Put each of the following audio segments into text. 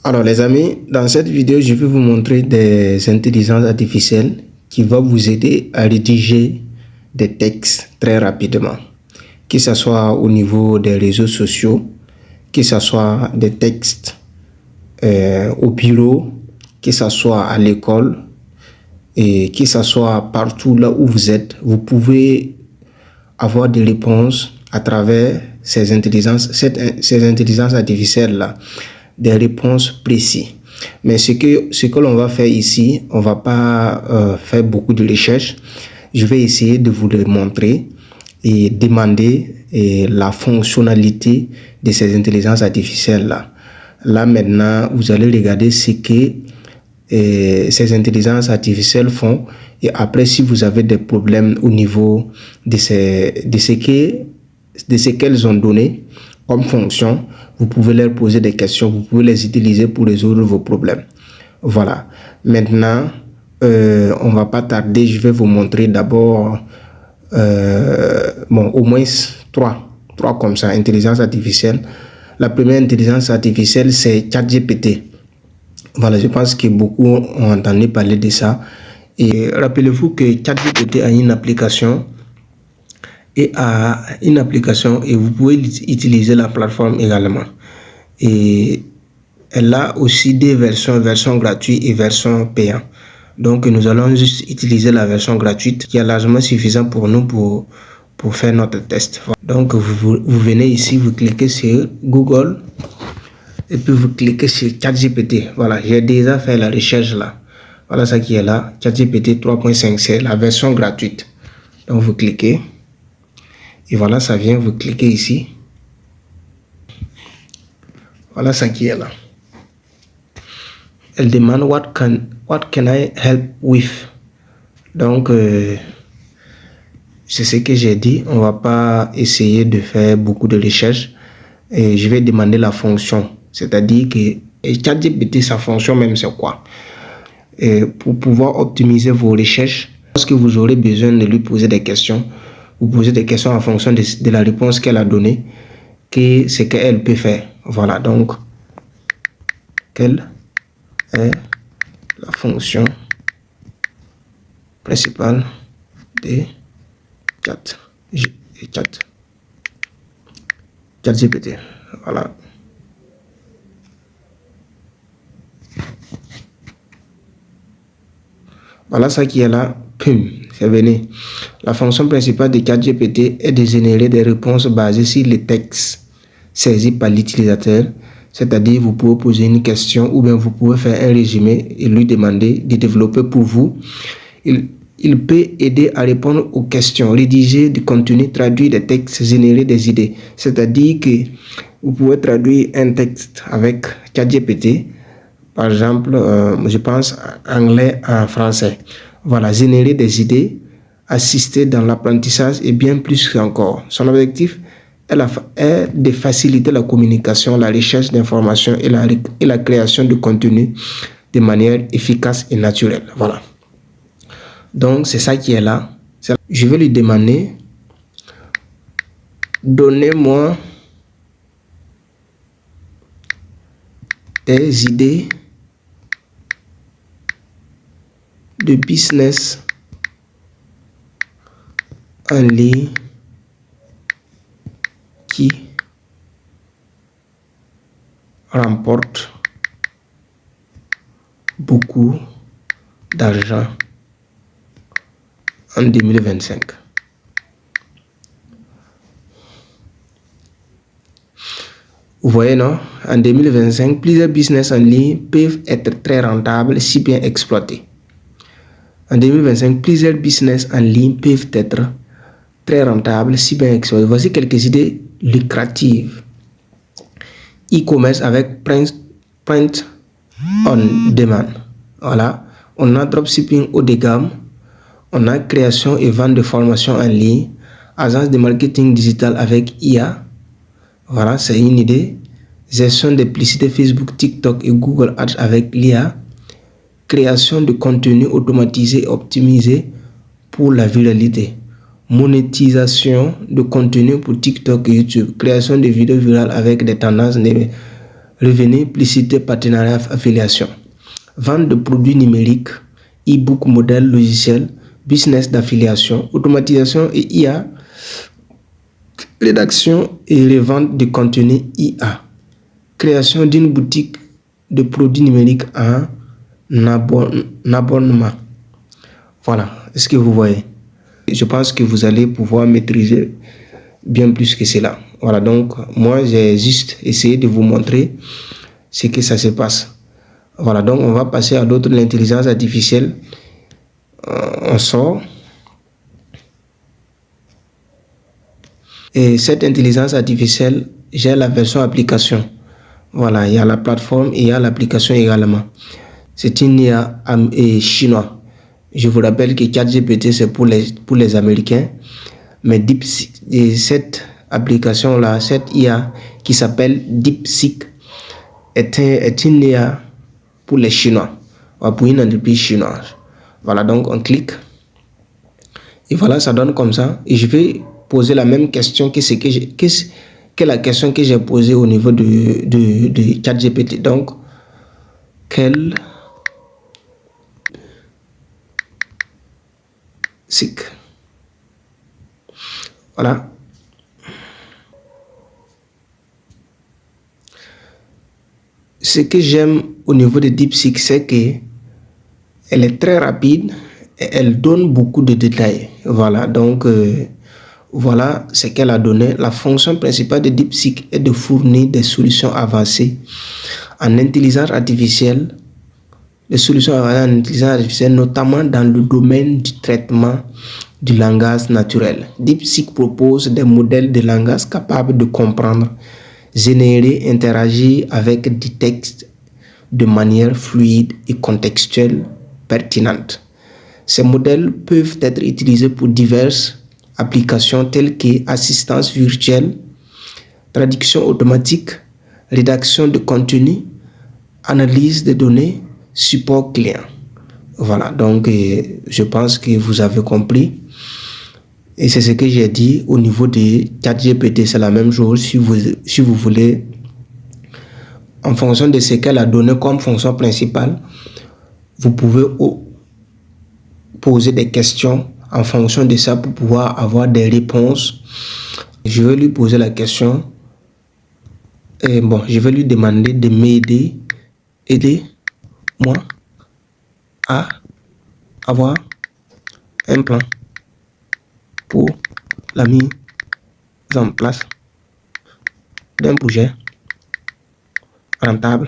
Alors les amis, dans cette vidéo, je vais vous montrer des intelligences artificielles qui vont vous aider à rédiger des textes très rapidement. Que ce soit au niveau des réseaux sociaux, que ce soit des textes au bureau, que ce soit à l'école et que ce soit partout là où vous êtes, vous pouvez avoir des réponses à travers ces intelligences artificielles-là, des réponses précises. Mais ce que l'on va faire ici, on ne va pas faire beaucoup de recherches. Je vais essayer de vous le montrer et demander la fonctionnalité de ces intelligences artificielles-là. Là maintenant, vous allez regarder ce que ces intelligences artificielles font, et après, si vous avez des problèmes au niveau de ce qu'elles ont donné comme fonction, vous pouvez leur poser des questions, vous pouvez les utiliser pour résoudre vos problèmes. Voilà. Maintenant, on ne va pas tarder, je vais vous montrer d'abord au moins trois comme ça, intelligence artificielle. La première intelligence artificielle, c'est ChatGPT. Voilà, je pense que beaucoup ont entendu parler de ça. Et rappelez-vous que ChatGPT a une application et vous pouvez utiliser la plateforme également. Et elle a aussi des version gratuite et version payante. Donc nous allons juste utiliser la version gratuite qui est largement suffisante pour nous pour faire notre test. Donc vous venez ici, vous cliquez sur Google et puis vous cliquez sur ChatGPT. Voilà, j'ai déjà fait la recherche là. Voilà ça qui est là, ChatGPT 3.5, c'est la version gratuite. Donc vous cliquez et voilà, ça vient, vous cliquez ici. Voilà ça qui est là. Elle demande what can I help with. Donc c'est ce que j'ai dit, on va pas essayer de faire beaucoup de recherches et je vais demander la fonction, c'est-à-dire que ChatGPT, sa fonction même c'est quoi? Et pour pouvoir optimiser vos recherches, lorsque vous aurez besoin de lui poser des questions, vous posez des questions en fonction de la réponse qu'elle a donnée, que ce qu'elle peut faire. Voilà, donc quelle est la fonction principale de ChatGPT. Voilà. Voilà ça qui est là. C'est venu. La fonction principale de ChatGPT est de générer des réponses basées sur les textes saisis par l'utilisateur. C'est-à-dire, vous pouvez poser une question ou bien vous pouvez faire un résumé et lui demander de développer pour vous. Il peut aider à répondre aux questions, rédiger du contenu, traduire des textes, générer des idées. C'est-à-dire que vous pouvez traduire un texte avec ChatGPT, par exemple, je pense anglais en français. Voilà, générer des idées, assister dans l'apprentissage et bien plus encore. Son objectif est de faciliter la communication, la recherche d'informations et la création de contenu de manière efficace et naturelle. Voilà. Donc, c'est ça qui est là. Je vais lui demander, donnez-moi des idées de business en ligne qui remportent beaucoup d'argent en 2025. Vous voyez, non? En 2025, plusieurs business en ligne peuvent être très rentables si bien exploités. En 2025, plusieurs business en ligne peuvent être très rentables si bien exploités. Voici quelques idées lucratives. E-commerce avec print on demand. Voilà. On a dropshipping haut de gamme. On a création et vente de formations en ligne. Agence de marketing digital avec IA. Voilà, c'est une idée. Gestion de publicité Facebook, TikTok et Google Ads avec l'IA. Création de contenu automatisé et optimisé pour la viralité. Monétisation de contenu pour TikTok et YouTube. Création de vidéos virales avec des tendances revenus, publicité, partenariat, affiliation, vente de produits numériques, e-book, modèle, logiciel, business d'affiliation, automatisation et IA, rédaction et revente de contenu IA, création d'une boutique de produits numériques en abonnement. Voilà, est-ce que vous voyez? Je pense que vous allez pouvoir maîtriser bien plus que cela. Voilà, donc moi j'ai juste essayé de vous montrer ce que ça se passe. Voilà, donc on va passer à l'autre, l'intelligence artificielle. On sort. Et cette intelligence artificielle, j'ai la version application. Voilà, il y a la plateforme et il y a l'application également. C'est une IA chinois. Je vous rappelle que ChatGPT c'est pour les Américains, mais DeepSeek, cette application-là, cette IA qui s'appelle DeepSeek est une IA pour les Chinois, pour une entreprise chinoise. Voilà, donc on clique et voilà, ça donne comme ça. Et je vais poser la même question que la question que j'ai posée au niveau de ChatGPT. Donc, quel SIC. Voilà. Ce que j'aime au niveau de DeepSeek, c'est que elle est très rapide et elle donne beaucoup de détails. Voilà, donc voilà ce qu'elle a donné. La fonction principale de DeepSeek est de fournir des solutions avancées en intelligence artificielle, notamment dans le domaine du traitement du langage naturel. DeepSeek propose des modèles de langage capables de comprendre, générer, interagir avec des textes de manière fluide et contextuelle pertinente. Ces modèles peuvent être utilisés pour diverses applications telles que assistance virtuelle, traduction automatique, rédaction de contenu, analyse de données, support client. Voilà, donc je pense que vous avez compris. Et c'est ce que j'ai dit au niveau de ChatGPT, c'est la même chose. Si vous voulez, en fonction de ce qu'elle a donné comme fonction principale, vous pouvez poser des questions en fonction de ça pour pouvoir avoir des réponses. Je vais lui poser la question. Et bon, je vais lui demander de m'aider. Aidez-moi à avoir un plan pour la mise en place d'un projet rentable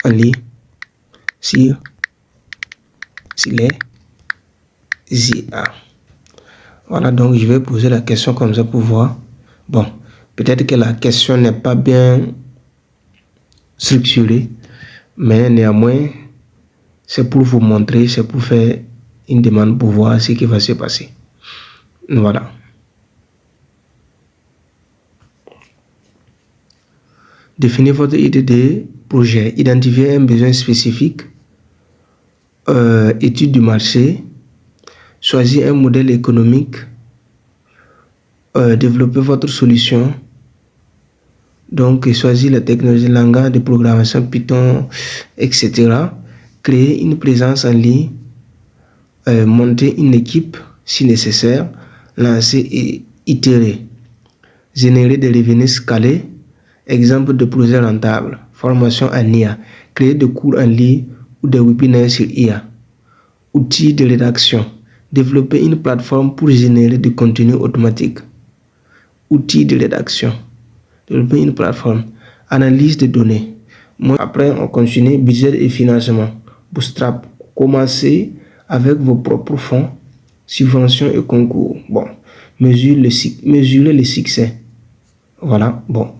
en ligne sur les IA. Voilà, donc je vais poser la question comme ça pour voir. Bon, peut-être que la question n'est pas bien structurée, mais néanmoins, c'est pour vous montrer, c'est pour faire une demande pour voir ce qui va se passer. Voilà. Définir votre idée de projet. Identifier un besoin spécifique. Étude du marché. Choisir un modèle économique. Développer votre solution. Donc, choisir la technologie, le langage de programmation Python, etc. Créer une présence en ligne. Monter une équipe si nécessaire. Lancer et itérer. Générer des revenus scalés. Exemple de projet rentable. Formation en IA. Créer des cours en ligne ou des webinaires sur IA. Outils de rédaction. Développer une plateforme pour générer du contenu automatique. Outils de rédaction. Développer une plateforme. Analyse de données. Après, on continue. Budget et financement. Bootstrap. Commencez avec vos propres fonds, subventions et concours. Bon. Mesurer le succès. Voilà. Bon.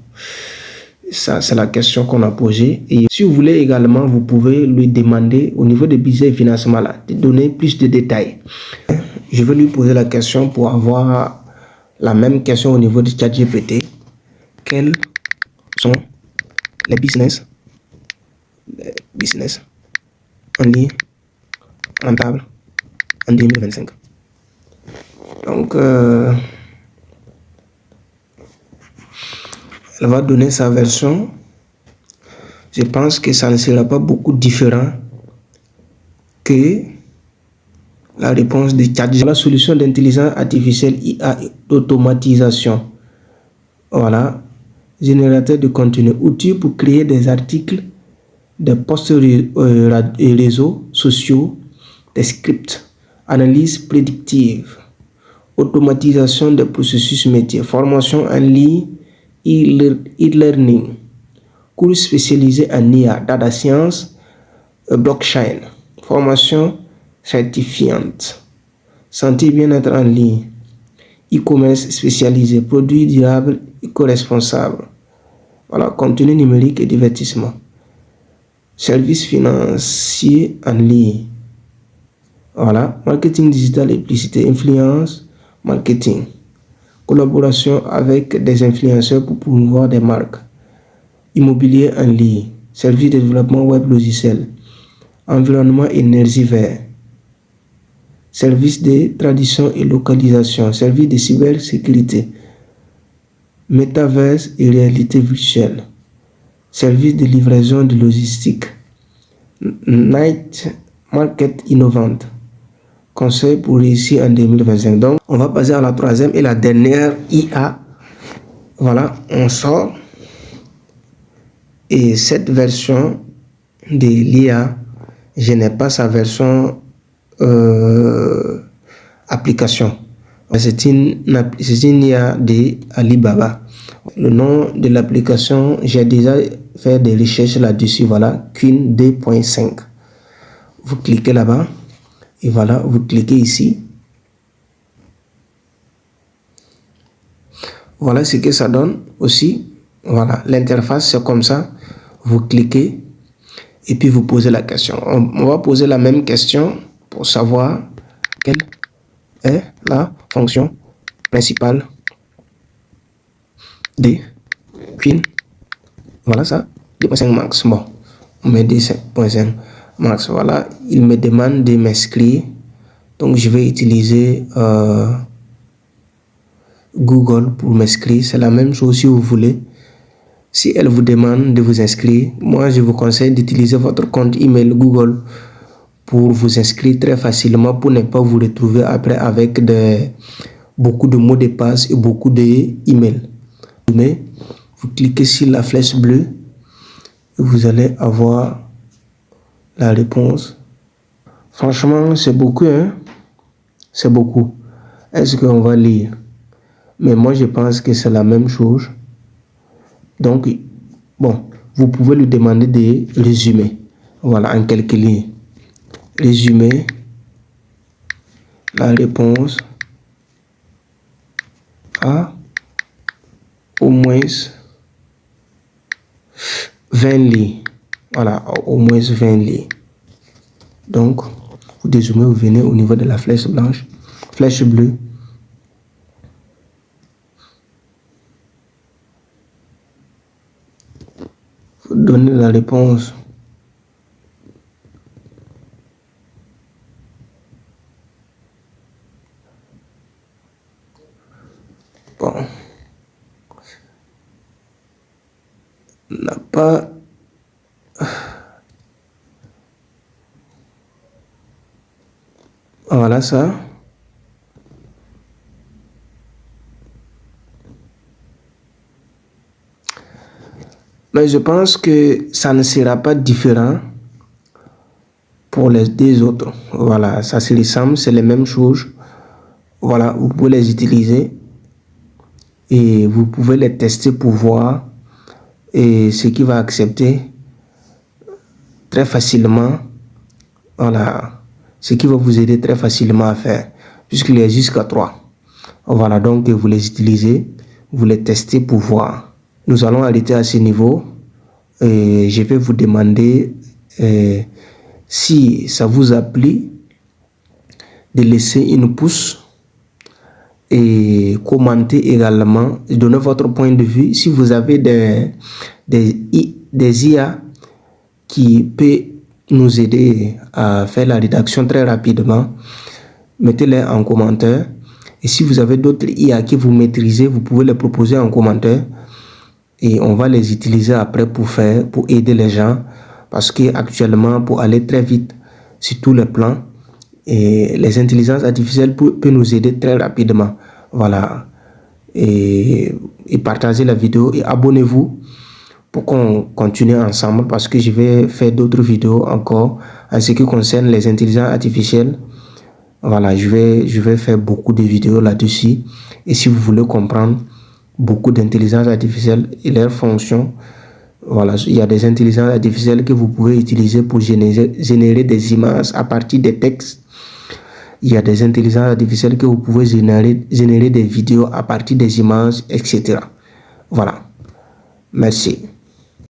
Ça, c'est la question qu'on a posée. Et si vous voulez également, vous pouvez lui demander au niveau des budget et financement là, de donner plus de détails. Je vais lui poser la question pour avoir la même question au niveau du ChatGPT. Quels sont les business en ligne rentables en 2025? Donc, elle va donner sa version Je pense que ça ne sera pas beaucoup différent que la réponse de ChatGPT. La solution d'intelligence artificielle IA d'automatisation. Voilà. Générateur de contenu. Outil pour créer des articles, des posts et réseaux sociaux, des scripts. Analyse prédictive. Automatisation des processus métiers. Formation en ligne, e-learning. Cours spécialisés en IA, data science, blockchain. Formation certifiante. Santé et bien-être en ligne. E-commerce spécialisé. Produits durables, éco-responsables. Voilà, contenu numérique et divertissement. Services financiers en ligne. Voilà, marketing digital et publicité, influence, marketing. Collaboration avec des influenceurs pour promouvoir des marques. Immobilier en ligne. Service de développement web logiciel. Environnement énergie vert. Service de traduction et localisation. Service de cybersécurité. Métaverse et réalité virtuelle. Service de livraison de logistique. Night market innovante. Conseil pour réussir en 2025. Donc, on va passer à la troisième et la dernière IA. Voilà, on sort. Et cette version de l'IA, je n'ai pas sa version application. C'est une IA de Alibaba. Le nom de l'application, j'ai déjà fait des recherches là-dessus. Voilà, Queen 2.5. Vous cliquez là-bas. Et voilà, vous cliquez ici. Voilà ce que ça donne aussi. Voilà, l'interface, c'est comme ça. Vous cliquez et puis vous posez la question. On va poser la même question pour savoir quelle est la fonction principale de Queen. Voilà ça, 2.5 max. Bon, on met 2.5 max. Voilà, il me demande de m'inscrire. Donc, je vais utiliser Google pour m'inscrire. C'est la même chose si vous voulez. Si elle vous demande de vous inscrire, moi, je vous conseille d'utiliser votre compte email Google pour vous inscrire très facilement pour ne pas vous retrouver après avec beaucoup de mots de passe et beaucoup d'emails. Mais vous cliquez sur la flèche bleue et vous allez avoir la réponse. Franchement, c'est beaucoup, hein? C'est beaucoup. Est-ce qu'on va lire? Mais moi, je pense que c'est la même chose. Donc, bon, vous pouvez lui demander de résumer. Voilà, en quelques lignes. Résumer la réponse à au moins 20 lignes. Voilà, au moins 20 lignes. Donc, vous dézoomez, vous venez au niveau de la flèche blanche, flèche bleue. Vous donnez la réponse. Bon. N'a pas... Voilà ça. Mais je pense que ça ne sera pas différent pour les deux autres. Voilà, ça se ressemble, c'est les mêmes choses. Voilà, vous pouvez les utiliser et vous pouvez les tester pour voir et ce qui va accepter très facilement. Voilà, ce qui va vous aider très facilement à faire, puisqu'il y a jusqu'à 3. Voilà, donc vous les utilisez, vous les testez pour voir. Nous allons arrêter à ce niveau et je vais vous demander si ça vous a plu de laisser une pouce et commenter également, donner votre point de vue. Si vous avez des IA qui peuvent nous aider à faire la rédaction très rapidement, mettez-les en commentaire. Et si vous avez d'autres IA que vous maîtrisez, vous pouvez les proposer en commentaire. et on va les utiliser après pour aider les gens, parce que actuellement, pour aller très vite sur tous les plans, et les intelligences artificielles peuvent nous aider très rapidement. Voilà. Et partagez la vidéo et abonnez-vous pour qu'on continue ensemble, parce que je vais faire d'autres vidéos encore en ce qui concerne les intelligences artificielles. Voilà, je vais faire beaucoup de vidéos là-dessus. Et si vous voulez comprendre beaucoup d'intelligence artificielle et leurs fonctions, voilà, il y a des intelligences artificielles que vous pouvez utiliser pour générer des images à partir des textes. Il y a des intelligences artificielles que vous pouvez générer des vidéos à partir des images, etc. Voilà. Merci.